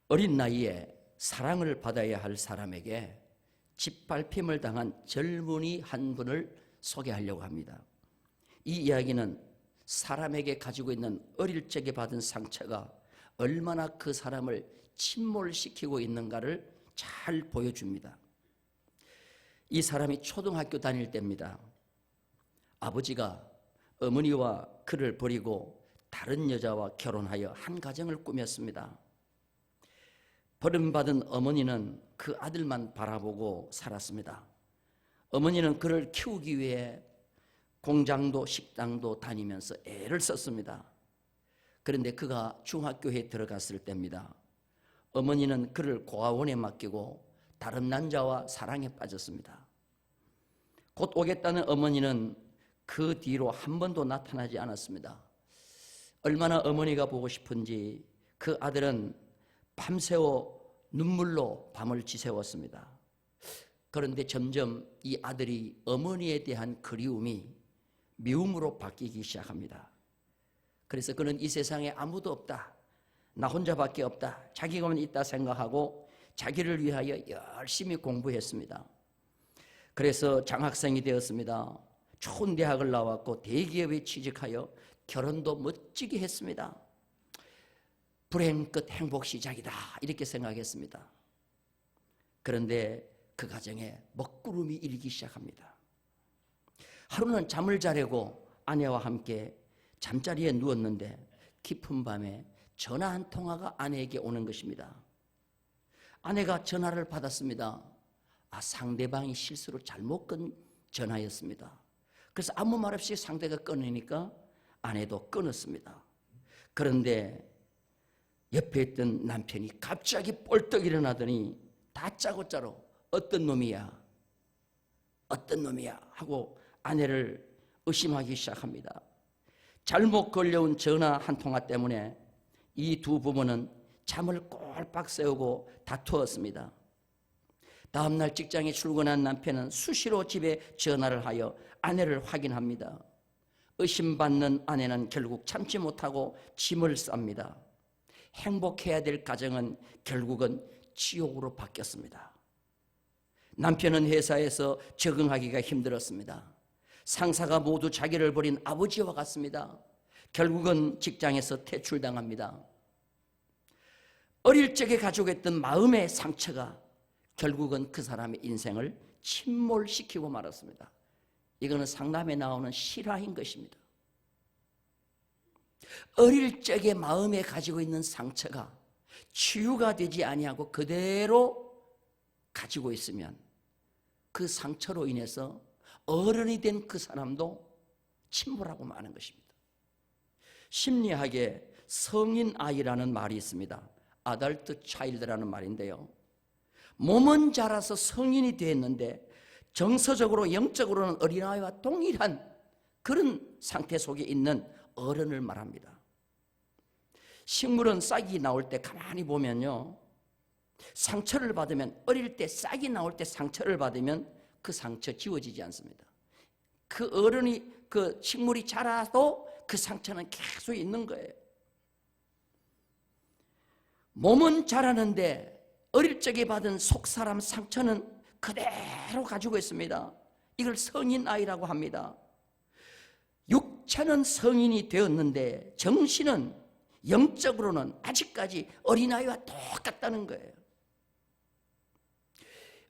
어린 나이에 사랑을 받아야 할 사람에게 짓밟힘을 당한 젊은이 한 분을 소개하려고 합니다. 이 이야기는 사람에게 가지고 있는 어릴 적에 받은 상처가 얼마나 그 사람을 침몰시키고 있는가를 잘 보여줍니다. 이 사람이 초등학교 다닐 때입니다. 아버지가 어머니와 그를 버리고 다른 여자와 결혼하여 한 가정을 꾸몄습니다. 버림받은 어머니는 그 아들만 바라보고 살았습니다. 어머니는 그를 키우기 위해 공장도 식당도 다니면서 애를 썼습니다. 그런데 그가 중학교에 들어갔을 때입니다. 어머니는 그를 고아원에 맡기고 다른 남자와 사랑에 빠졌습니다. 곧 오겠다는 어머니는 그 뒤로 한 번도 나타나지 않았습니다. 얼마나 어머니가 보고 싶은지 그 아들은 밤새워 눈물로 밤을 지새웠습니다. 그런데 점점 이 아들이 어머니에 대한 그리움이 미움으로 바뀌기 시작합니다. 그래서 그는 이 세상에 아무도 없다, 나 혼자밖에 없다, 자기가만 있다 생각하고 자기를 위하여 열심히 공부했습니다. 그래서 장학생이 되었습니다. 좋은 대학을 나왔고 대기업에 취직하여 결혼도 멋지게 했습니다. 불행 끝 행복 시작이다 이렇게 생각했습니다. 그런데 그 가정에 먹구름이 일기 시작합니다. 하루는 잠을 자려고 아내와 함께 잠자리에 누웠는데 깊은 밤에 전화 한 통화가 아내에게 오는 것입니다. 아내가 전화를 받았습니다. 상대방이 실수로 잘못 건 전화였습니다. 그래서 아무 말 없이 상대가 끊으니까 아내도 끊었습니다. 그런데 옆에 있던 남편이 갑자기 뻘떡 일어나더니 다짜고짜로 어떤 놈이야 하고 아내를 의심하기 시작합니다. 잘못 걸려온 전화 한 통화 때문에 이 두 부부는 잠을 꼴박 새우고 다투었습니다. 다음날 직장에 출근한 남편은 수시로 집에 전화를 하여 아내를 확인합니다. 의심받는 아내는 결국 참지 못하고 짐을 쌉니다. 행복해야 될 가정은 결국은 지옥으로 바뀌었습니다. 남편은 회사에서 적응하기가 힘들었습니다. 상사가 모두 자기를 버린 아버지와 같습니다. 결국은 직장에서 퇴출당합니다. 어릴 적에 가지고 있던 마음의 상처가 결국은 그 사람의 인생을 침몰시키고 말았습니다. 이거는 상담에 나오는 실화인 것입니다. 어릴 적에 마음에 가지고 있는 상처가 치유가 되지 아니하고 그대로 가지고 있으면 그 상처로 인해서 어른이 된 그 사람도 침몰하고 마는 것입니다. 심리학에 성인 아이라는 말이 있습니다. adult child라는 말인데요. 몸은 자라서 성인이 됐는데 정서적으로 영적으로는 어린아이와 동일한 그런 상태 속에 있는 어른을 말합니다. 식물은 싹이 나올 때 가만히 보면요, 상처를 받으면, 어릴 때 싹이 나올 때 상처를 받으면 그 상처 지워지지 않습니다. 그 어른이, 그 식물이 자라도 그 상처는 계속 있는 거예요. 몸은 자라는데 어릴 적에 받은 속사람 상처는 그대로 가지고 있습니다. 이걸 성인 아이라고 합니다. 육체는 성인이 되었는데 정신은, 영적으로는 아직까지 어린아이와 똑같다는 거예요.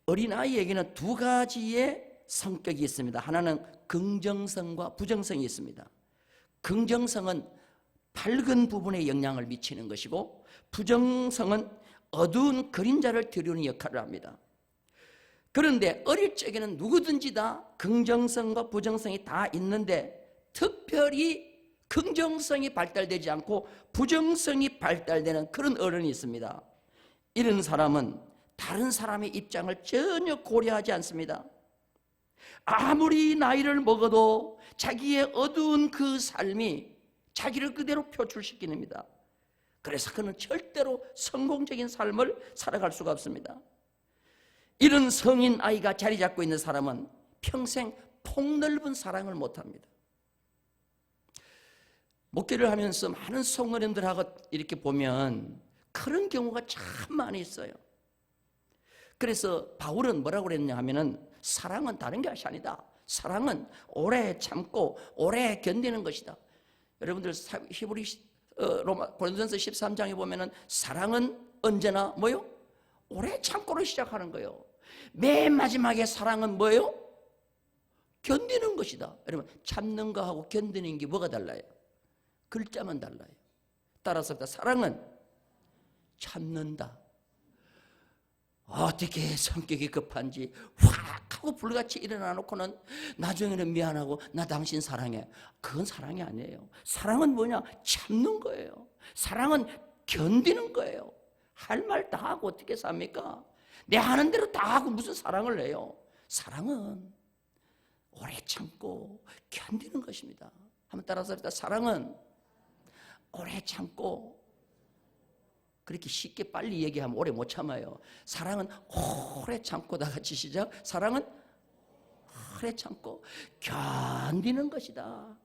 어린아이에게는 두 가지의 성격이 있습니다. 하나는 긍정성과 부정성이 있습니다. 긍정성은 밝은 부분에 영향을 미치는 것이고, 부정성은 어두운 그림자를 드리는 역할을 합니다. 그런데 어릴 적에는 누구든지 다 긍정성과 부정성이 다 있는데 특별히 긍정성이 발달되지 않고 부정성이 발달되는 그런 어른이 있습니다. 이런 사람은 다른 사람의 입장을 전혀 고려하지 않습니다. 아무리 나이를 먹어도 자기의 어두운 그 삶이 자기를 그대로 표출시킵니다. 그래서 그는 절대로 성공적인 삶을 살아갈 수가 없습니다. 이런 성인 아이가 자리 잡고 있는 사람은 평생 폭넓은 사랑을 못합니다. 목회를 하면서 많은 성도님들하고 이렇게 보면 그런 경우가 참 많이 있어요. 그래서 바울은 뭐라고 그랬냐 하면은 사랑은 다른 것이 아니다. 사랑은 오래 참고 오래 견디는 것이다. 여러분들 히브리 고린도전서 13장에 보면은 사랑은 언제나 뭐요? 오래 참고를 시작하는 거예요. 맨 마지막에 사랑은 뭐예요? 견디는 것이다. 여러분, 참는 거하고 견디는 게 뭐가 달라요? 글자만 달라요. 따라서 사랑은 참는다. 어떻게 성격이 급한지 확 하고 불같이 일어나 놓고는 나중에는 미안하고 나 당신 사랑해. 그건 사랑이 아니에요. 사랑은 뭐냐? 참는 거예요. 사랑은 견디는 거예요. 할 말 다 하고 어떻게 삽니까? 내 하는 대로 다 하고 무슨 사랑을 해요? 사랑은 오래 참고 견디는 것입니다. 한번 따라서 합시다. 사랑은 오래 참고. 그렇게 쉽게 빨리 얘기하면 오래 못 참아요. 사랑은 오래 참고. 다 같이 시작. 사랑은 오래 참고 견디는 것이다.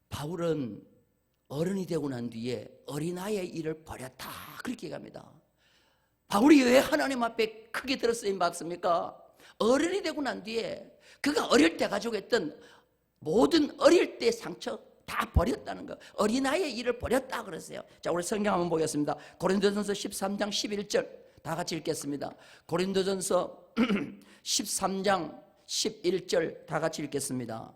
바울은 어른이 되고 난 뒤에 어린아이의 일을 버렸다, 그렇게 얘기합니다. 바울이 왜 하나님 앞에 크게 들었어요? 맞습니까? 어른이 되고 난 뒤에 그가 어릴 때 가지고 있던 모든 어릴 때 상처 다 버렸다는 거. 어린아이의 일을 버렸다 그랬어요. 자, 우리 성경 한번 보겠습니다. 고린도전서 13장 11절 다 같이 읽겠습니다. 고린도전서 13장 11절 다 같이 읽겠습니다.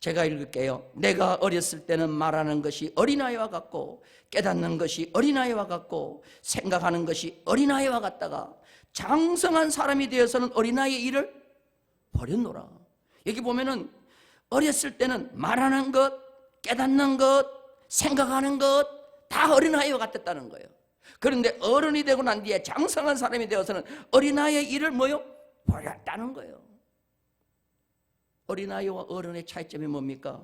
제가 읽을게요. 내가 어렸을 때는 말하는 것이 어린아이와 같고 깨닫는 것이 어린아이와 같고 생각하는 것이 어린아이와 같다가 장성한 사람이 되어서는 어린아이의 일을 버렸노라. 여기 보면은 어렸을 때는 말하는 것, 깨닫는 것, 생각하는 것 다 어린아이와 같았다는 거예요. 그런데 어른이 되고 난 뒤에 장성한 사람이 되어서는 어린아이의 일을 뭐요? 버렸다는 거예요. 어린아이와 어른의 차이점이 뭡니까?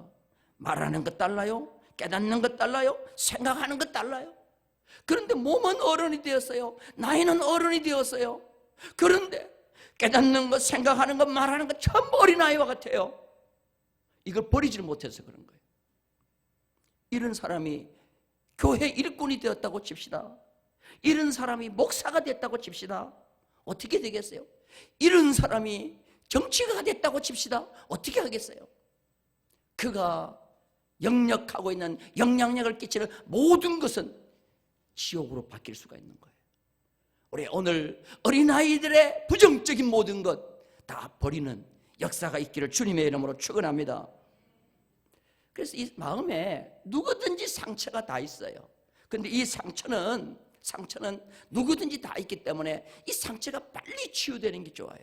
말하는 것 달라요, 깨닫는 것 달라요, 생각하는 것 달라요. 그런데 몸은 어른이 되었어요. 나이는 어른이 되었어요. 그런데 깨닫는 것, 생각하는 것, 말하는 것 전부 어린아이와 같아요. 이걸 버리지를 못해서 그런 거예요. 이런 사람이 교회 일꾼이 되었다고 칩시다. 이런 사람이 목사가 됐다고 칩시다. 어떻게 되겠어요? 이런 사람이 정치가가 됐다고 칩시다. 어떻게 하겠어요? 그가 영역하고 있는 영향력을 끼치는 모든 것은 지옥으로 바뀔 수가 있는 거예요. 우리 오늘 어린아이들의 부정적인 모든 것 다 버리는 역사가 있기를 주님의 이름으로 축원합니다. 그래서 이 마음에 누구든지 상처가 다 있어요. 근데 이 상처는 누구든지 다 있기 때문에 이 상처가 빨리 치유되는 게 좋아요.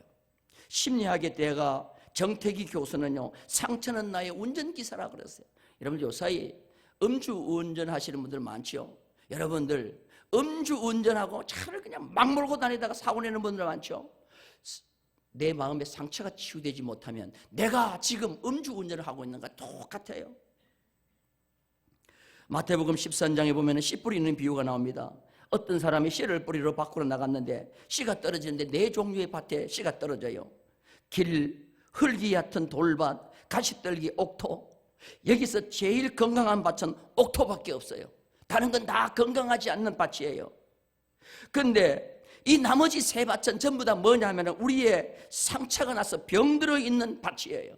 심리학의 대가 정태기 교수는요, 상처는 나의 운전기사라 그랬어요. 여러분 요사이 음주운전 하시는 분들 많죠. 여러분들 음주운전하고 차를 그냥 막 몰고 다니다가 사고 내는 분들 많죠. 내 마음에 상처가 치유되지 못하면 내가 지금 음주운전을 하고 있는가 똑같아요. 마태복음 13장에 보면 씨 뿌리는 비유가 나옵니다. 어떤 사람이 씨를 뿌리러 밖으로 나갔는데 씨가 떨어지는데 네 종류의 밭에 씨가 떨어져요. 길, 흙이 얕은 돌밭, 가시떨기, 옥토. 여기서 제일 건강한 밭은 옥토밖에 없어요. 다른 건 다 건강하지 않는 밭이에요. 그런데 이 나머지 세 밭은 전부 다 뭐냐면 우리의 상처가 나서 병들어 있는 밭이에요.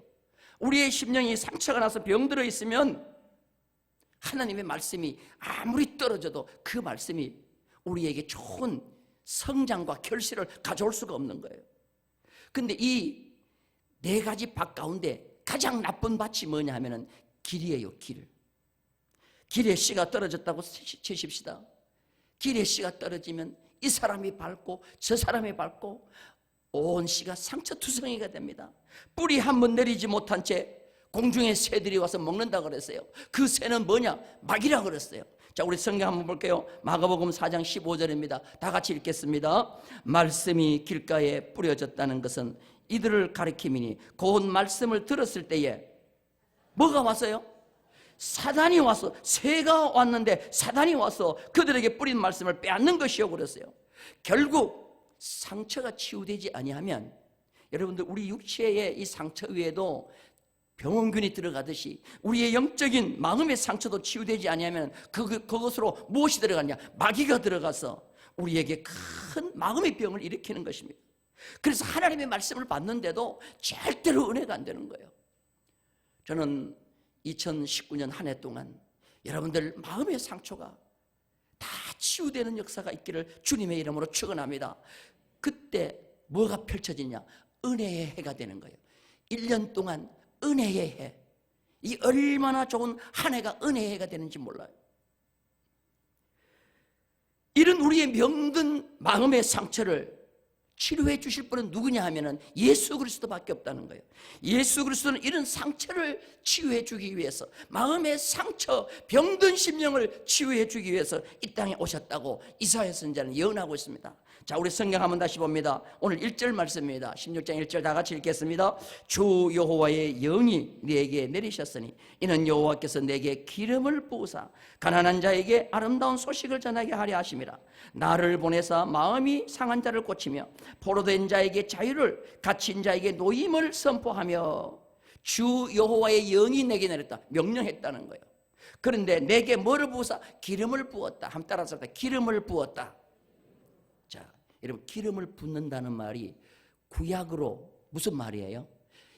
우리의 심령이 상처가 나서 병들어 있으면 하나님의 말씀이 아무리 떨어져도 그 말씀이 우리에게 좋은 성장과 결실을 가져올 수가 없는 거예요. 근데 이 네 가지 밭 가운데 가장 나쁜 밭이 뭐냐 하면은 길이에요, 길. 길에 씨가 떨어졌다고 치십시다. 길에 씨가 떨어지면 이 사람이 밟고 저 사람이 밟고 온 씨가 상처투성이가 됩니다. 뿌리 한 번 내리지 못한 채 공중에 새들이 와서 먹는다 그랬어요. 그 새는 뭐냐? 마귀라 그랬어요. 자, 우리 성경 한번 볼게요. 마가복음 4장 15절입니다. 다 같이 읽겠습니다. 말씀이 길가에 뿌려졌다는 것은 이들을 가리킴이니 곧 말씀을 들었을 때에 뭐가 왔어요? 사단이 와서, 새가 왔는데 사단이 와서 그들에게 뿌린 말씀을 빼앗는 것이요 그랬어요. 결국 상처가 치유되지 아니하면 여러분들 우리 육체의 이 상처 위에도 병원균이 들어가듯이 우리의 영적인 마음의 상처도 치유되지 아니하면 그것으로 무엇이 들어가냐? 마귀가 들어가서 우리에게 큰 마음의 병을 일으키는 것입니다. 그래서 하나님의 말씀을 받는데도 절대로 은혜가 안 되는 거예요. 저는 2019년 한 해 동안 여러분들 마음의 상처가 다 치유되는 역사가 있기를 주님의 이름으로 축원합니다. 그때 뭐가 펼쳐지냐? 은혜의 해가 되는 거예요. 1년 동안 은혜의 해. 이 얼마나 좋은 한 해가 은혜의 해가 되는지 몰라요. 이런 우리의 병든 마음의 상처를 치료해 주실 분은 누구냐 하면은 예수 그리스도밖에 없다는 거예요. 예수 그리스도는 이런 상처를 치유해 주기 위해서, 마음의 상처, 병든 심령을 치유해 주기 위해서 이 땅에 오셨다고 이사야 선지자는 예언하고 있습니다. 자, 우리 성경 한번 다시 봅니다. 오늘 1절 말씀입니다. 16장 1절 다 같이 읽겠습니다. 주 여호와의 영이 네게 내리셨으니 이는 여호와께서 내게 기름을 부으사 가난한 자에게 아름다운 소식을 전하게 하려 하심이라. 나를 보내사 마음이 상한 자를 고치며 포로된 자에게 자유를, 갇힌 자에게 노임을 선포하며. 주 여호와의 영이 내게 내렸다, 명령했다는 거예요. 그런데 내게 뭐를 부으사? 기름을 부었다. 한번 따라서 기름을 부었다. 자, 여러분, 기름을 붓는다는 말이 구약으로 무슨 말이에요?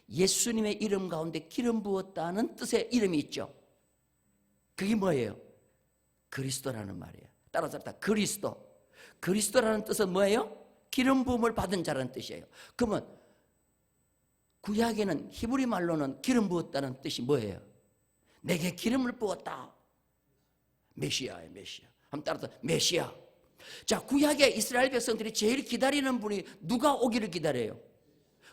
예수님의 이름 가운데 기름 부었다는 뜻의 이름이 있죠. 그게 뭐예요? 그리스도라는 말이에요. 따라서 그리스도. 그리스도라는 뜻은 뭐예요? 기름 부음을 받은 자라는 뜻이에요. 그러면 구약에는 히브리 말로는 기름 부었다는 뜻이 뭐예요? 내게 기름을 부었다. 메시아예요, 메시아. 한번 따라서 메시아. 자, 구약의 이스라엘 백성들이 제일 기다리는 분이 누가 오기를 기다려요?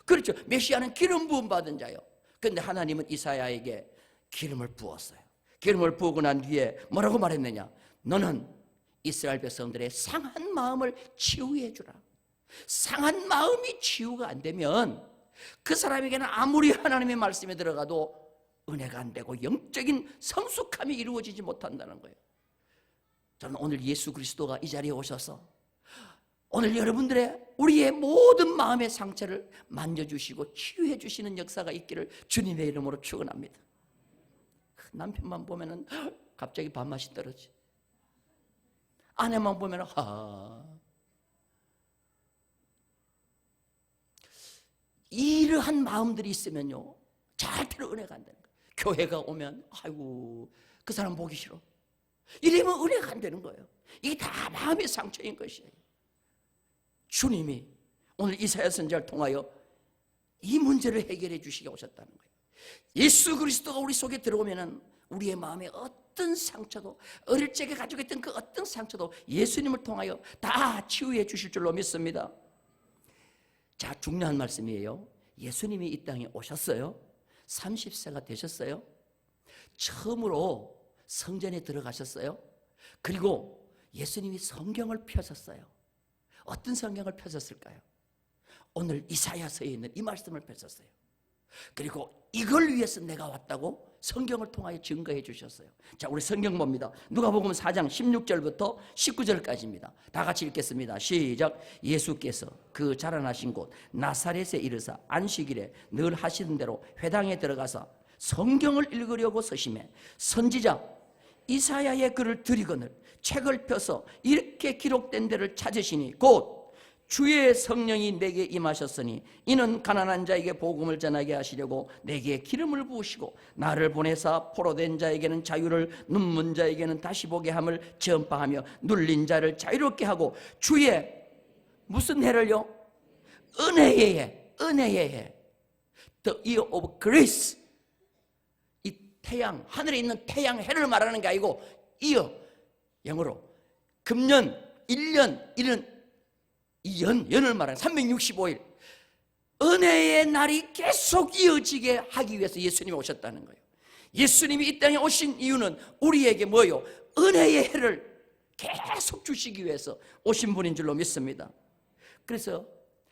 그렇죠. 메시아는 기름 부음 받은 자요. 그런데 하나님은 이사야에게 기름을 부었어요. 기름을 부고 난 뒤에 뭐라고 말했느냐? 너는 이스라엘 백성들의 상한 마음을 치유해 주라. 상한 마음이 치유가 안 되면 그 사람에게는 아무리 하나님의 말씀에 들어가도 은혜가 안 되고 영적인 성숙함이 이루어지지 못한다는 거예요. 저는 오늘 예수 그리스도가 이 자리에 오셔서 오늘 여러분들의 우리의 모든 마음의 상처를 만져주시고 치유해 주시는 역사가 있기를 주님의 이름으로 축원합니다. 남편만 보면은 갑자기 밥맛이 떨어지. 아내만 보면은 이러한 마음들이 있으면요 절대로 은혜가 안 되는 거예요. 교회가 오면 아이고 그 사람 보기 싫어. 이러면 은혜가 안 되는 거예요. 이게 다 마음의 상처인 것이에요. 주님이 오늘 이사야 선지자를 통하여 이 문제를 해결해 주시게 오셨다는 거예요. 예수 그리스도가 우리 속에 들어오면은 우리의 마음에 어떤 상처도, 어릴 적에 가지고 있던 그 어떤 상처도 예수님을 통하여 다 치유해 주실 줄로 믿습니다. 자, 중요한 말씀이에요. 예수님이 이 땅에 오셨어요. 30세가 되셨어요. 처음으로 성전에 들어가셨어요. 그리고 예수님이 성경을 펴셨어요. 어떤 성경을 펴셨을까요? 오늘 이사야서에 있는 이 말씀을 펴셨어요. 그리고 이걸 위해서 내가 왔다고 성경을 통하여 증거해 주셨어요. 자, 우리 성경 봅니다. 누가복음 4장 16절부터 19절까지입니다. 다 같이 읽겠습니다. 시작. 예수께서 그 자라나신 곳 나사렛에 이르사 안식일에 늘 하시던 대로 회당에 들어가서 성경을 읽으려고 서심해 선지자 이사야의 글을 들이거늘 책을 펴서 이렇게 기록된 데를 찾으시니 곧 주의 성령이 내게 임하셨으니 이는 가난한 자에게 복음을 전하게 하시려고 내게 기름을 부으시고 나를 보내사 포로된 자에게는 자유를, 눈먼 자에게는 다시 보게 함을 전파하며 눌린 자를 자유롭게 하고 주의 무슨 해를요? 은혜의 해, 은혜의 해. The year of grace. 이 태양, 하늘에 있는 태양 해를 말하는 게 아니고 year, 영어로 금년, 1년, 이런 이 연을 말하는 365일 은혜의 날이 계속 이어지게 하기 위해서 예수님이 오셨다는 거예요. 예수님이 이 땅에 오신 이유는 우리에게 뭐예요? 은혜의 해를 계속 주시기 위해서 오신 분인 줄로 믿습니다. 그래서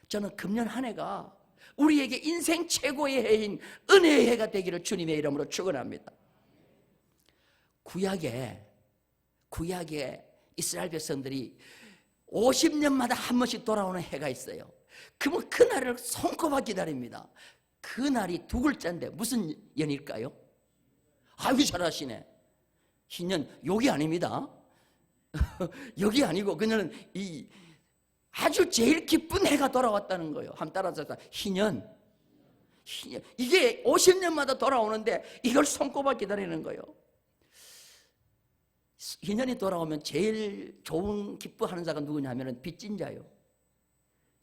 저는 금년 한 해가 우리에게 인생 최고의 해인 은혜의 해가 되기를 주님의 이름으로 축원합니다. 구약에 이스라엘 백성들이 50년마다 한 번씩 돌아오는 해가 있어요. 그러면 그날을 손꼽아 기다립니다. 그 날이 두 글자인데 무슨 연일까요? 아유, 잘하시네. 희년, 욕이 아닙니다. 욕이 아니고 그녀는 이 아주 제일 기쁜 해가 돌아왔다는 거예요. 한번 따라서 희년. 이게 50년마다 돌아오는데 이걸 손꼽아 기다리는 거예요. 희년이 돌아오면 제일 좋은 기뻐하는 자가 누구냐 하면 빚진 자요.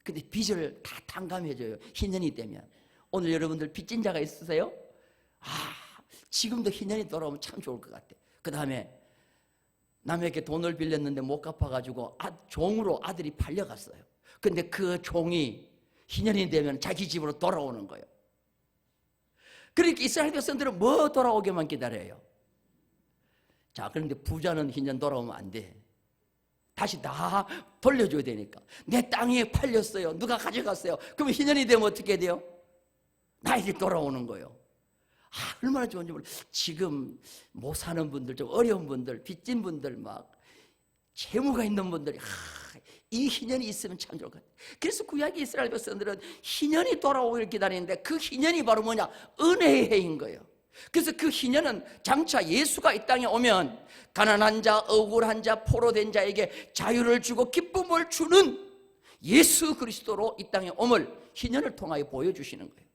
근데 빚을 다 탕감해줘요. 희년이 되면. 오늘 여러분들 빚진 자가 있으세요? 지금도 희년이 돌아오면 참 좋을 것 같아. 그 다음에 남에게 돈을 빌렸는데 못 갚아가지고 종으로 아들이 팔려갔어요. 근데 그 종이 희년이 되면 자기 집으로 돌아오는 거예요. 그러니까 이스라엘 백성들은 뭐 돌아오게만 기다려요. 자, 그런데 부자는 희년 돌아오면 안 돼. 다시 다 돌려줘야 되니까. 내 땅에 팔렸어요. 누가 가져갔어요. 그럼 희년이 되면 어떻게 돼요? 나에게 돌아오는 거예요. 얼마나 좋은지 몰라. 지금 못 사는 분들, 좀 어려운 분들, 빚진 분들, 막 채무가 있는 분들이 이 희년이 있으면 참 좋을 것 같아요. 그래서 구약 이스라엘 백성들은 희년이 돌아오기를 기다리는데 그 희년이 바로 뭐냐? 은혜의 해인 거예요. 그래서 그 희년은 장차 예수가 이 땅에 오면 가난한 자, 억울한 자, 포로된 자에게 자유를 주고 기쁨을 주는 예수 그리스도로 이 땅에 옴을 희년을 통하여 보여주시는 거예요.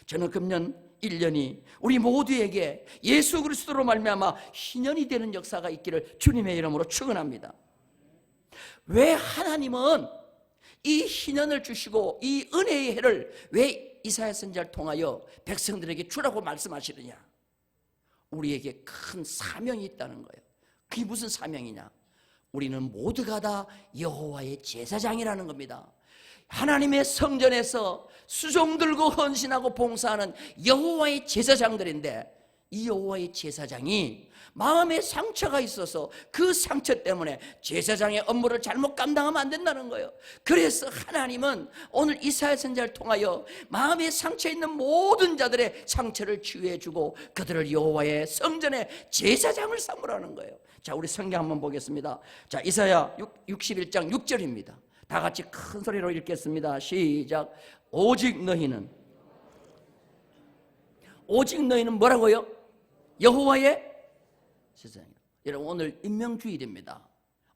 저는 금년 1년이 우리 모두에게 예수 그리스도로 말미암아 희년이 되는 역사가 있기를 주님의 이름으로 축원합니다. 왜 하나님은 이 희년을 주시고 이 은혜의 해를 왜 이사야 선지자를 통하여 백성들에게 주라고 말씀하시느냐? 우리에게 큰 사명이 있다는 거예요. 그게 무슨 사명이냐? 우리는 모두가 다 여호와의 제사장이라는 겁니다. 하나님의 성전에서 수종 들고 헌신하고 봉사하는 여호와의 제사장들인데, 이 여호와의 제사장이 마음에 상처가 있어서 그 상처 때문에 제사장의 업무를 잘못 감당하면 안 된다는 거예요. 그래서 하나님은 오늘 이사야 선지자를 통하여 마음에 상처 있는 모든 자들의 상처를 치유해 주고 그들을 여호와의 성전의 제사장을 삼으라는 거예요. 자, 우리 성경 한번 보겠습니다. 자, 이사야 61장 6절입니다. 다 같이 큰 소리로 읽겠습니다. 시작. 오직 너희는 뭐라고요? 여호와의 제사장이요. 여러분, 오늘 임명주일입니다.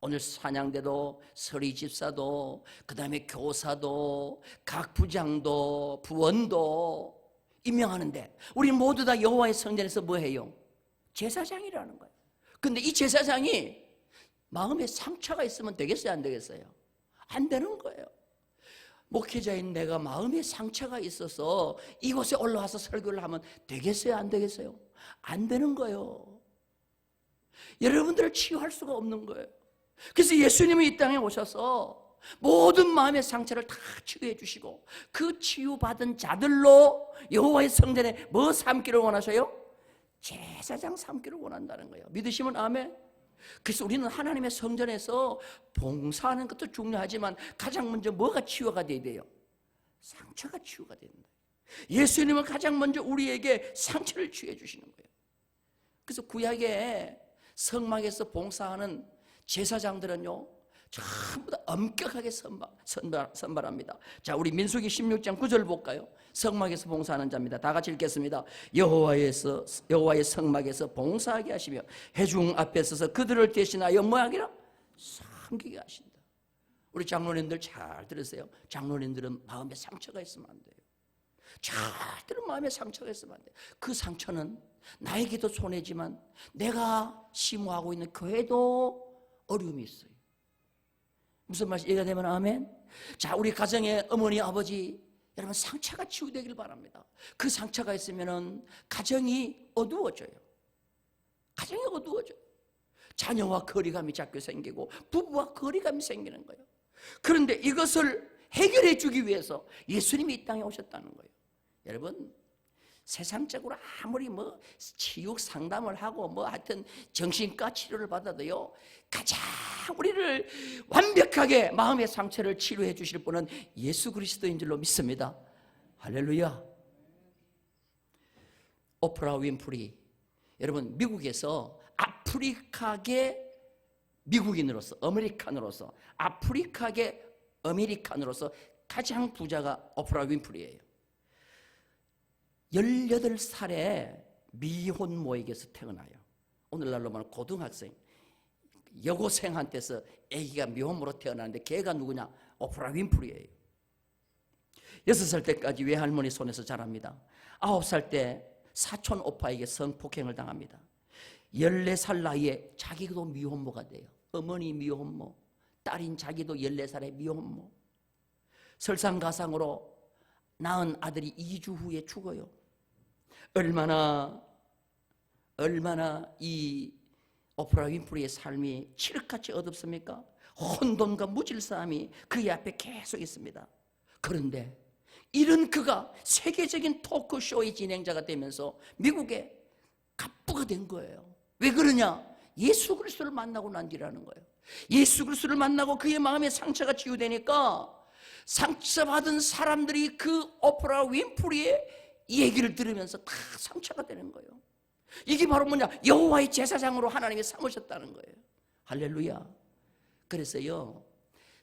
오늘 찬양대도, 서리 집사도, 그 다음에 교사도, 각 부장도, 부원도 임명하는데 우리 모두 다 여호와의 성전에서 뭐 해요? 제사장이라는 거예요. 근데 이 제사장이 마음에 상처가 있으면 되겠어요, 안 되겠어요? 안 되는 거예요. 목회자인 내가 마음에 상처가 있어서 이곳에 올라와서 설교를 하면 되겠어요, 안 되겠어요? 안 되는 거예요. 여러분들을 치유할 수가 없는 거예요. 그래서 예수님이 이 땅에 오셔서 모든 마음의 상처를 다 치유해 주시고 그 치유받은 자들로 여호와의 성전에 뭐 삼기를 원하셔요? 제사장 삼기를 원한다는 거예요. 믿으시면 아멘. 그래서 우리는 하나님의 성전에서 봉사하는 것도 중요하지만 가장 먼저 뭐가 치유가 돼야 돼요? 상처가 치유가 된다. 예수님은 가장 먼저 우리에게 상처를 치유해 주시는 거예요. 그래서 구약에 성막에서 봉사하는 제사장들은요, 전부 다 엄격하게 선발합니다. 자, 우리 민수기 16장 9절 볼까요? 성막에서 봉사하는 자입니다. 다 같이 읽겠습니다. 여호와의 성막에서 봉사하게 하시며 회중 앞에 서서 그들을 대신하여 뭐 하기라? 섬기게 하신다. 우리 장로님들 잘 들으세요. 장로님들은 마음에 상처가 있으면 안 돼요. 잘 들은 마음에 상처가 있으면 안 돼요. 그 상처는 나에게도 손해지만 내가 심호하고 있는 교회도 어려움이 있어요. 무슨 말인지 이해가 되면 아멘. 자, 우리 가정의 어머니 아버지 여러분 상처가 치유되길 바랍니다. 그 상처가 있으면은 가정이 어두워져요. 가정이 어두워져요. 자녀와 거리감이 자꾸 생기고 부부와 거리감이 생기는 거예요. 그런데 이것을 해결해 주기 위해서 예수님이 이 땅에 오셨다는 거예요. 여러분, 세상적으로 아무리 뭐 치유 상담을 하고 뭐 하여튼 정신과 치료를 받아도요, 가장 우리를 완벽하게 마음의 상처를 치료해 주실 분은 예수 그리스도인 줄로 믿습니다. 할렐루야. 오프라 윈프리, 여러분 미국에서 아프리카계 미국인으로서 아메리칸으로서 아프리카계 아메리칸으로서 가장 부자가 오프라 윈프리예요. 18살에 미혼모에게서 태어나요. 오늘날로 말하면 고등학생, 여고생한테서 아기가 미혼모로 태어나는데 걔가 누구냐? 오프라 윈프리예요. 6살 때까지 외할머니 손에서 자랍니다. 9살 때 사촌 오빠에게 성폭행을 당합니다. 14살 나이에 자기도 미혼모가 돼요. 어머니 미혼모, 딸인 자기도 14살에 미혼모. 설상가상으로 낳은 아들이 2주 후에 죽어요. 얼마나 이 오프라 윈프리의 삶이 칠흑같이 어둡습니까? 혼돈과 무질서함이 그의 앞에 계속 있습니다. 그런데 이런 그가 세계적인 토크쇼의 진행자가 되면서 미국의 갑부가 된 거예요. 왜 그러냐? 예수 그리스도를 만나고 난 뒤라는 거예요. 예수 그리스도를 만나고 그의 마음에 상처가 치유되니까 상처받은 사람들이 그 오프라 윈프리의 얘기를 들으면서 다 상처가 되는 거예요. 이게 바로 뭐냐? 여호와의 제사장으로 하나님이 삼으셨다는 거예요. 할렐루야. 그래서요,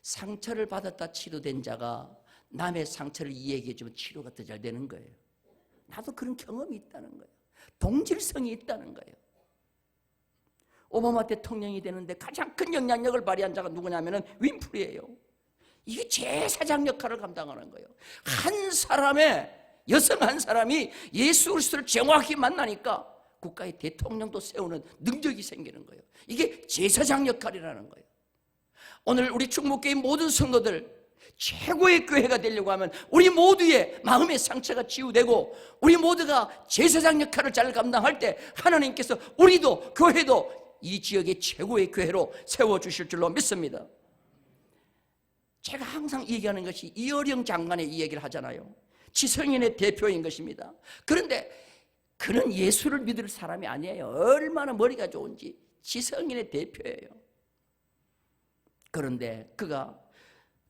상처를 받았다 치료된 자가 남의 상처를 이야기해 주면 치료가 더 잘 되는 거예요. 나도 그런 경험이 있다는 거예요. 동질성이 있다는 거예요. 오바마 대통령이 되는데 가장 큰 영향력을 발휘한 자가 누구냐면 윈프리예요. 이게 제사장 역할을 감당하는 거예요. 한 사람의 여성 한 사람이 예수 그리스도를 정확히 만나니까 국가의 대통령도 세우는 능력이 생기는 거예요. 이게 제사장 역할이라는 거예요. 오늘 우리 충북교회 모든 성도들 최고의 교회가 되려고 하면 우리 모두의 마음의 상처가 치유되고 우리 모두가 제사장 역할을 잘 감당할 때 하나님께서 우리도 교회도 이 지역의 최고의 교회로 세워주실 줄로 믿습니다. 제가 항상 얘기하는 것이 이어령 장관의 이 얘기를 하잖아요. 지성인의 대표인 것입니다. 그런데 그는 예수를 믿을 사람이 아니에요. 얼마나 머리가 좋은지. 지성인의 대표예요. 그런데 그가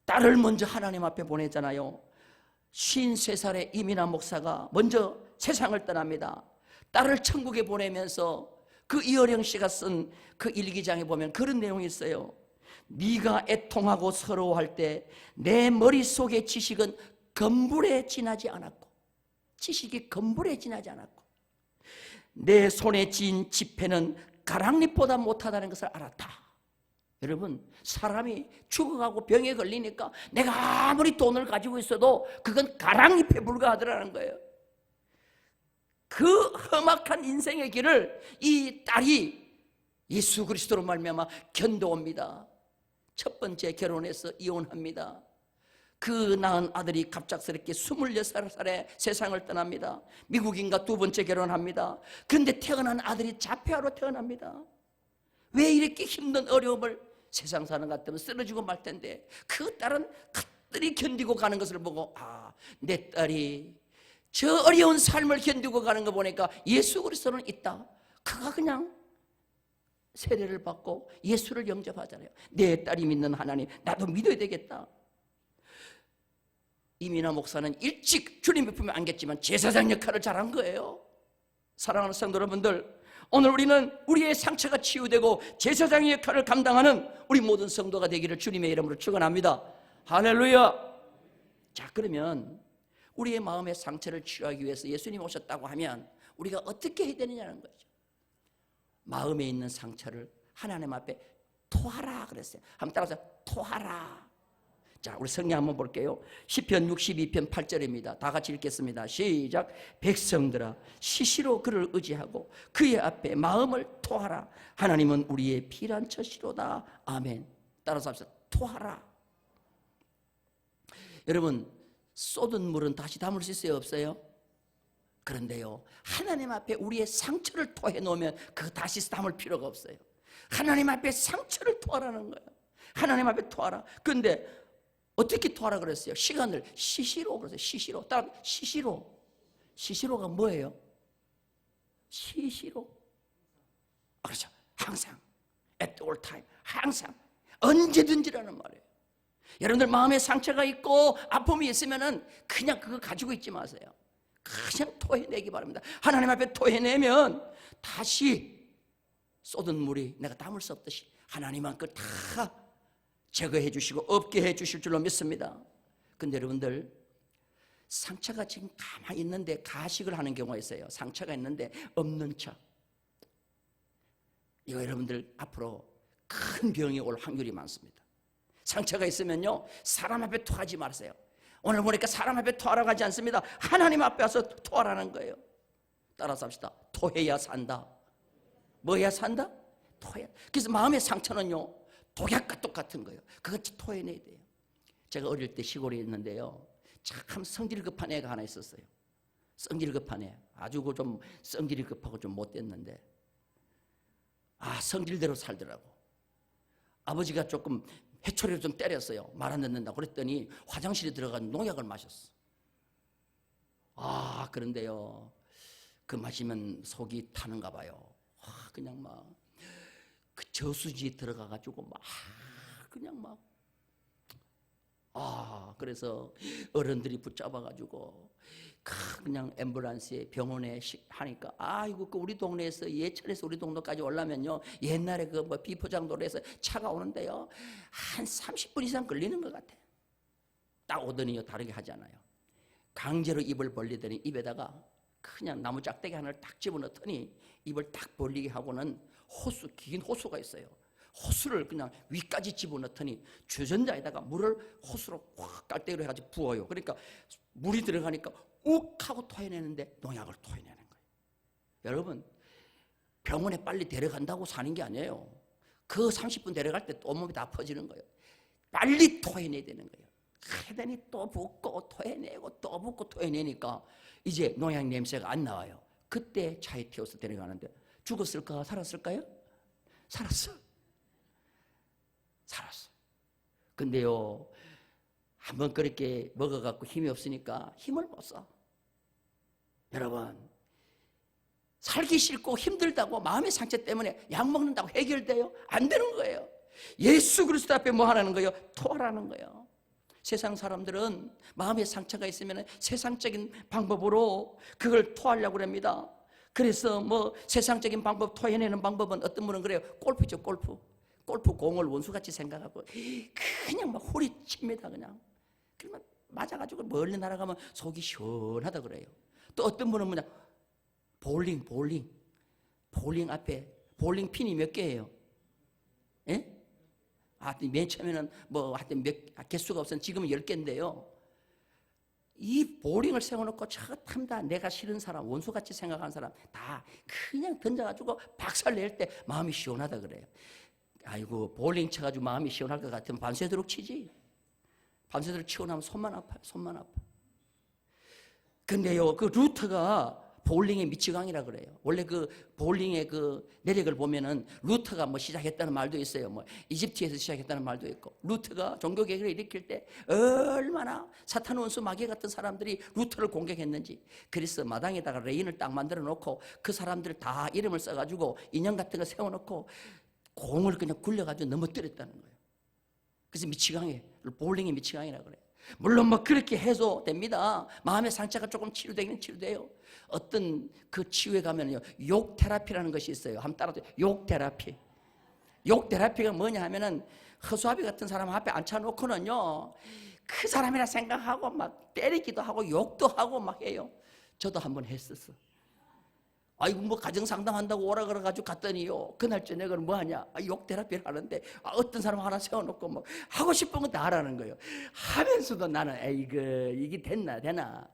딸을 먼저 하나님 앞에 보내잖아요. 53살의 이민아 목사가 먼저 세상을 떠납니다. 딸을 천국에 보내면서 그 이어령 씨가 쓴 그 일기장에 보면 그런 내용이 있어요. 네가 애통하고 서러워할 때 내 머릿속의 지식은 검불에 지나지 않았고, 지식이 검불에 지나지 않았고, 내 손에 쥔 지폐는 가랑잎보다 못하다는 것을 알았다. 여러분, 사람이 죽어가고 병에 걸리니까 내가 아무리 돈을 가지고 있어도 그건 가랑잎에 불과하더라는 거예요. 그 험악한 인생의 길을 이 딸이 예수 그리스도로 말미암아 견뎌옵니다. 첫 번째 결혼해서 이혼합니다. 그 낳은 아들이 갑작스럽게 26살에 세상을 떠납니다. 미국인과 두 번째 결혼합니다. 그런데 태어난 아들이 자폐아로 태어납니다. 왜 이렇게 힘든 어려움을, 세상 사는 것 같으면 쓰러지고 말 텐데 그 딸은 가뜩이 견디고 가는 것을 보고, 아, 내 딸이 저 어려운 삶을 견디고 가는 거 보니까 예수 그리스도는 있다. 그가 그냥 세례를 받고 예수를 영접하잖아요. 내 딸이 믿는 하나님, 나도 믿어야 되겠다. 이민아 목사는 일찍 주님의 품에 안겼지만 제사장 역할을 잘한 거예요. 사랑하는 성도 여러분들, 오늘 우리는 우리의 상처가 치유되고 제사장의 역할을 감당하는 우리 모든 성도가 되기를 주님의 이름으로 축원합니다. 할렐루야. 자, 그러면 우리의 마음의 상처를 치유하기 위해서 예수님이 오셨다고 하면 우리가 어떻게 해야 되느냐는 거죠. 마음에 있는 상처를 하나님 앞에 토하라 그랬어요. 한번 따라서 토하라. 자, 우리 성경 한번 볼게요. 시편 62편 8절입니다. 다 같이 읽겠습니다. 시작. 백성들아, 시시로 그를 의지하고 그의 앞에 마음을 토하라. 하나님은 우리의 피난처시로다. 아멘. 따라서 합시다. 토하라. 여러분, 쏟은 물은 다시 담을 수 있어요, 없어요? 그런데요, 하나님 앞에 우리의 상처를 토해 놓으면 그거 다시 담을 필요가 없어요. 하나님 앞에 상처를 토하라는 거예요. 하나님 앞에 토하라. 그런데 어떻게 토하라 그랬어요? 시간을 시시로 그랬어요. 시시로. 따라 시시로. 시시로가 뭐예요? 시시로. 그렇죠. 항상. At all time. 항상. 언제든지라는 말이에요. 여러분들 마음에 상처가 있고 아픔이 있으면은 그냥 그거 가지고 있지 마세요. 그냥 토해내기 바랍니다. 하나님 앞에 토해내면 다시 쏟은 물이 내가 담을 수 없듯이 하나님은 그걸 다 제거해 주시고 없게 해 주실 줄로 믿습니다. 근데 여러분들, 상처가 지금 가만히 있는데 가식을 하는 경우가 있어요. 상처가 있는데 없는 척. 이거 여러분들 앞으로 큰 병이 올 확률이 많습니다. 상처가 있으면요, 사람 앞에 토하지 마세요. 오늘 보니까 사람 앞에 토하라고 하지 않습니다. 하나님 앞에 와서 토하라는 거예요. 따라서 합시다. 토해야 산다. 뭐 해야 산다? 토해야. 그래서 마음의 상처는요, 독약과 똑같은 거예요. 그것이 토해내야 돼요. 제가 어릴 때 시골에 있는데요, 참 성질 급한 애가 하나 있었어요. 성질 급한 애. 아주 좀 성질이 급하고 좀 못됐는데, 성질대로 살더라고. 아버지가 조금 해초리로 좀 때렸어요. 말 안 듣는다고. 그랬더니 화장실에 들어가서 농약을 마셨어. 그런데요, 그 마시면 속이 타는가 봐요. 그냥 막 그 저수지에 들어가가지고 그래서 어른들이 붙잡아가지고 그냥 앰뷸런스에 병원에 하니까 이거 우리 동네에서 예천에서 우리 동네까지 오려면요, 옛날에 그 비포장도로에서 차가 오는데요, 한 30분 이상 걸리는 것 같아. 딱 오더니요, 다르게 하잖아요. 강제로 입을 벌리더니 입에다가 그냥 나무 짝대기 하나를 딱 집어넣더니 입을 딱 벌리게 하고는 긴 호수가 있어요. 호수를 그냥 위까지 집어넣더니 주전자에다가 물을 호수로 확 깔때기로 해가지고 부어요. 그러니까 물이 들어가니까 욱 하고 토해내는데 농약을 토해내는 거예요. 여러분, 병원에 빨리 데려간다고 사는 게 아니에요. 그 30분 데려갈 때 또 온몸이 다 퍼지는 거예요. 빨리 토해내야 되는 거예요. 그러더니 또 붓고 토해내고 또 붓고 토해내니까 이제 농약 냄새가 안 나와요. 그때 차에 태워서 데려가는데 죽었을까? 살았을까요? 살았어. 근데요, 한번 그렇게 먹어갖고 힘이 없으니까 힘을 못 써. 여러분, 살기 싫고 힘들다고 마음의 상처 때문에 약 먹는다고 해결돼요? 안 되는 거예요. 예수 그리스도 앞에 뭐 하라는 거예요? 토하라는 거예요. 세상 사람들은 마음의 상처가 있으면 세상적인 방법으로 그걸 토하려고 합니다. 그래서 세상적인 방법, 토해내는 방법은 어떤 분은 그래요. 골프죠, 골프 공을 원수같이 생각하고 그냥 막 후리칩니다. 그냥 그러면 맞아가지고 멀리 날아가면 속이 시원하다 그래요. 또 어떤 분은 그냥 볼링 앞에 볼링 핀이 몇 개예요? 예? 맨 처음에는 하여튼 개수가 없었는데 지금은 10개인데요. 이 볼링을 세워놓고 저 탐다 내가 싫은 사람, 원수같이 생각하는 사람 다 그냥 던져가지고 박살 낼 때 마음이 시원하다 그래요. 아이고, 볼링 쳐가지고 마음이 시원할 것 같으면 밤새도록 치지. 밤새도록 치고 나면 손만 아파. 근데요, 그 루터가 볼링의 미치광이라 그래요. 원래 그 볼링의 그 내력을 보면은 루터가 시작했다는 말도 있어요. 이집트에서 시작했다는 말도 있고, 루터가 종교개혁을 일으킬 때 얼마나 사탄 원수 마귀 같은 사람들이 루터를 공격했는지. 그래서 마당에다가 레인을 딱 만들어 놓고 그 사람들 다 이름을 써가지고 인형 같은 거 세워놓고 공을 그냥 굴려가지고 넘어뜨렸다는 거예요. 그래서 미치광이, 볼링의 미치광이라 그래요. 물론 그렇게 해도 됩니다. 마음의 상처가 조금 치료되긴 치료돼요. 어떤 그 치유에 가면요, 욕 테라피라는 것이 있어요. 한번 따라서 욕 테라피. 욕 테라피가 뭐냐 하면은 허수아비 같은 사람 앞에 앉혀놓고는요, 그 사람이라 생각하고 막 때리기도 하고 욕도 하고 막 해요. 저도 한번 했었어. 가정 상담한다고 오라 그래가지고 갔더니요, 그날 저녁은 뭐 하냐? 욕 테라피를 하는데, 어떤 사람 하나 세워놓고 하고 싶은 거 다 하라는 거예요. 하면서도 나는, 이게 되나?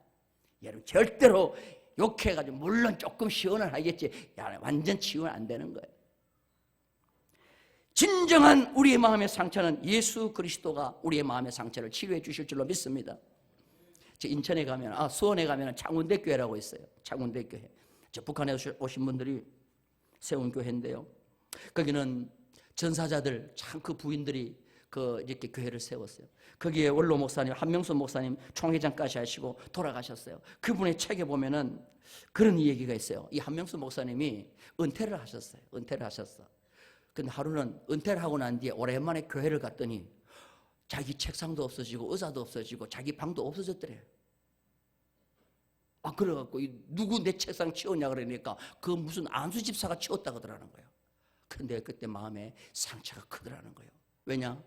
여러분, 절대로 욕해가지고, 물론 조금 시원을 하겠지. 완전 치유는 안 되는 거예요. 진정한 우리의 마음의 상처는 예수 그리스도가 우리의 마음의 상처를 치유해 주실 줄로 믿습니다. 저 인천에 가면, 수원에 가면 창운대교회라고 있어요. 창운대교회. 북한에 오신 분들이 세운 교회인데요. 거기는 전사자들 참 그 부인들이 이렇게 교회를 세웠어요. 거기에 원로 목사님 한명수 목사님 총회장까지 하시고 돌아가셨어요. 그분의 책에 보면은 그런 얘기가 있어요. 이 한명수 목사님이 은퇴를 하셨어요. 근데 하루는 은퇴를 하고 난 뒤에 오랜만에 교회를 갔더니 자기 책상도 없어지고 의자도 없어지고 자기 방도 없어졌더래요. 그래갖고 누구 내 책상 치웠냐 그러니까 그 무슨 안수 집사가 치웠다 그러더라는 거예요. 근데 그때 마음에 상처가 크더라는 거예요. 왜냐?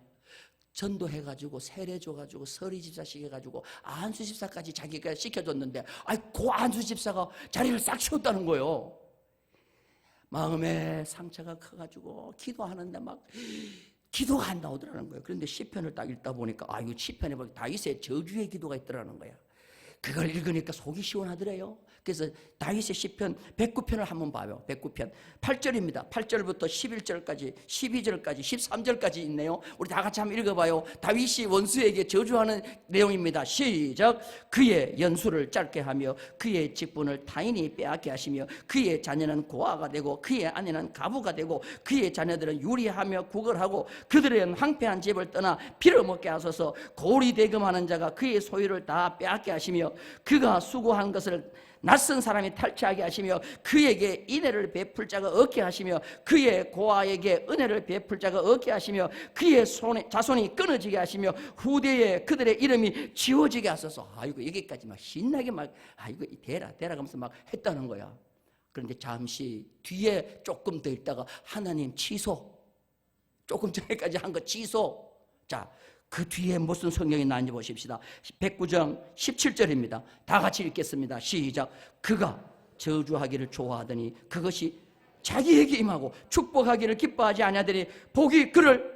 전도해가지고 세례 줘가지고 서리 집사식 해가지고 안수 집사까지 자기가 시켜줬는데 그 안수 집사가 자리를 싹 치웠다는 거예요. 마음에 상처가 커가지고 기도하는데 막 기도가 안 나오더라는 거예요. 그런데 시편을 딱 읽다 보니까 이거 시편에 보니까 다윗의 저주의 기도가 있더라는 거야. 그걸 읽으니까 속이 시원하더래요. 그래서 다윗의 시편 109편을 한번 봐요. 109편 8절입니다. 8절부터 11절까지 12절까지 13절까지 있네요. 우리 다 같이 한번 읽어봐요. 다윗이 원수에게 저주하는 내용입니다. 시작. 그의 연수를 짧게 하며 그의 직분을 타인이 빼앗게 하시며 그의 자녀는 고아가 되고 그의 아내는 가부가 되고 그의 자녀들은 유리하며 구걸하고 그들은 황폐한 집을 떠나 빌어먹게 하소서. 고리 대금하는 자가 그의 소유를 다 빼앗게 하시며 그가 수고한 것을 낯선 사람이 탈취하게 하시며 그에게 인애를 베풀 자가 없게 하시며 그의 고아에게 은혜를 베풀 자가 없게 하시며 그의 자손이 끊어지게 하시며 후대에 그들의 이름이 지워지게 하소서. 이거 여기까지 막 신나게 막 이거 대라 하면서 막 했다는 거야. 그런데 잠시 뒤에 조금 더 있다가 하나님 취소, 조금 전에까지 한 거 취소. 자, 그 뒤에 무슨 성경이 나왔는지 보십시다. 109장 17절입니다. 다 같이 읽겠습니다. 시작. 그가 저주하기를 좋아하더니 그것이 자기에게 임하고 축복하기를 기뻐하지 아니하더니 복이 그를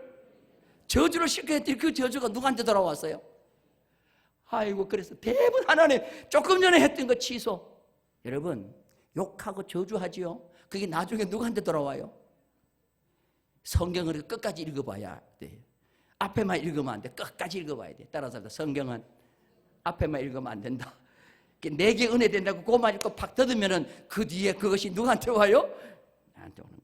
저주를 싫게 했더니 그 저주가 누구한테 돌아왔어요? 그래서 대부분 하나님 조금 전에 했던 거 취소. 여러분 욕하고 저주하지요. 그게 나중에 누구한테 돌아와요? 성경을 끝까지 읽어봐야 돼요. 앞에만 읽으면 안 돼. 끝까지 읽어봐야 돼. 따라서 성경은 앞에만 읽으면 안 된다. 내게 은혜 된다고 그것만 읽고 팍 뜯으면은 그 뒤에 그것이 누구한테 와요? 나한테 오는 거예요.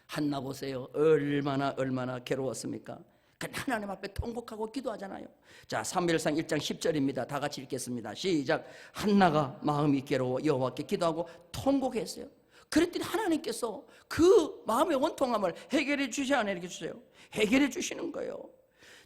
한나 보세요. 얼마나 괴로웠습니까? 근데 하나님 앞에 통곡하고 기도하잖아요. 자, 사무엘상 1장 10절입니다. 다 같이 읽겠습니다. 시작. 한나가 마음이 괴로워 여호와께 기도하고 통곡했어요. 그랬더니 하나님께서 그 마음의 원통함을 해결해 주시지 않으세요? 해결해 주시는 거예요.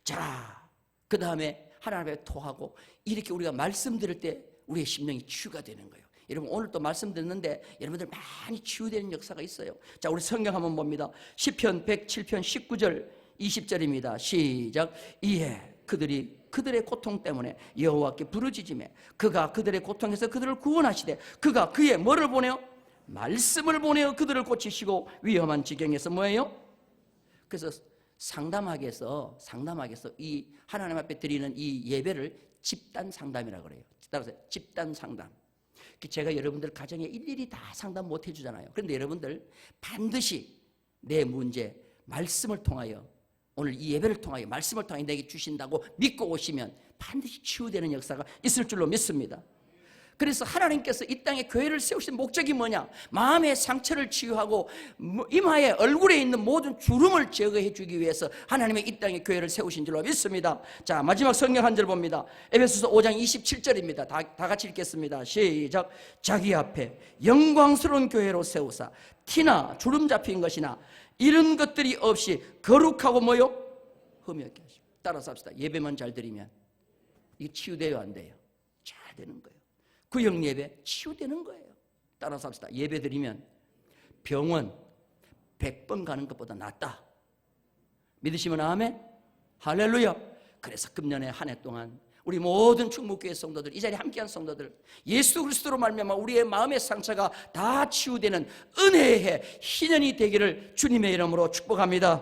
자, 그 다음에 하나님 앞에 토하고 이렇게 우리가 말씀 들을 때 우리의 심령이 치유가 되는 거예요. 여러분 오늘 또 말씀 듣는데 여러분들 많이 치유되는 역사가 있어요. 자, 우리 성경 한번 봅니다. 시편 107편 19절 20절입니다. 시작. 이에 그들의 고통 때문에 여호와께 부르짖으며 그가 그들의 고통에서 그들을 구원하시되 그가 그의 뭐를 보내요? 말씀을 보내어 그들을 고치시고 위험한 지경에서 뭐예요? 그래서 상담하게 해서 이 하나님 앞에 드리는 이 예배를 집단 상담이라고 그래요. 따라서 집단 상담. 제가 여러분들 가정에 일일이 다 상담 못 해주잖아요. 그런데 여러분들 반드시 내 문제 말씀을 통하여 오늘 이 예배를 통하여 말씀을 통하여 내게 주신다고 믿고 오시면 반드시 치유되는 역사가 있을 줄로 믿습니다. 그래서 하나님께서 이 땅에 교회를 세우신 목적이 뭐냐? 마음의 상처를 치유하고 이마에 얼굴에 있는 모든 주름을 제거해 주기 위해서 하나님의 이 땅에 교회를 세우신 줄로 믿습니다. 자, 마지막 성경 한 절 봅니다. 에베소서 5장 27절입니다. 다 같이 읽겠습니다. 시작. 자기 앞에 영광스러운 교회로 세우사 티나 주름 잡힌 것이나 이런 것들이 없이 거룩하고 뭐요? 흠이 없게 하시고. 따라서 합시다. 예배만 잘 드리면 이게 치유돼요, 안 돼요? 잘 되는 거예요. 구역 예배 치유되는 거예요. 따라서 합시다. 예배 드리면 병원 100번 가는 것보다 낫다. 믿으시면 아멘. 할렐루야. 그래서 금년에 한 해 동안 우리 모든 충북교회 성도들, 이 자리에 함께한 성도들, 예수 그리스도로 말미암아 우리의 마음의 상처가 다 치유되는 은혜의 해, 희년이 되기를 주님의 이름으로 축복합니다.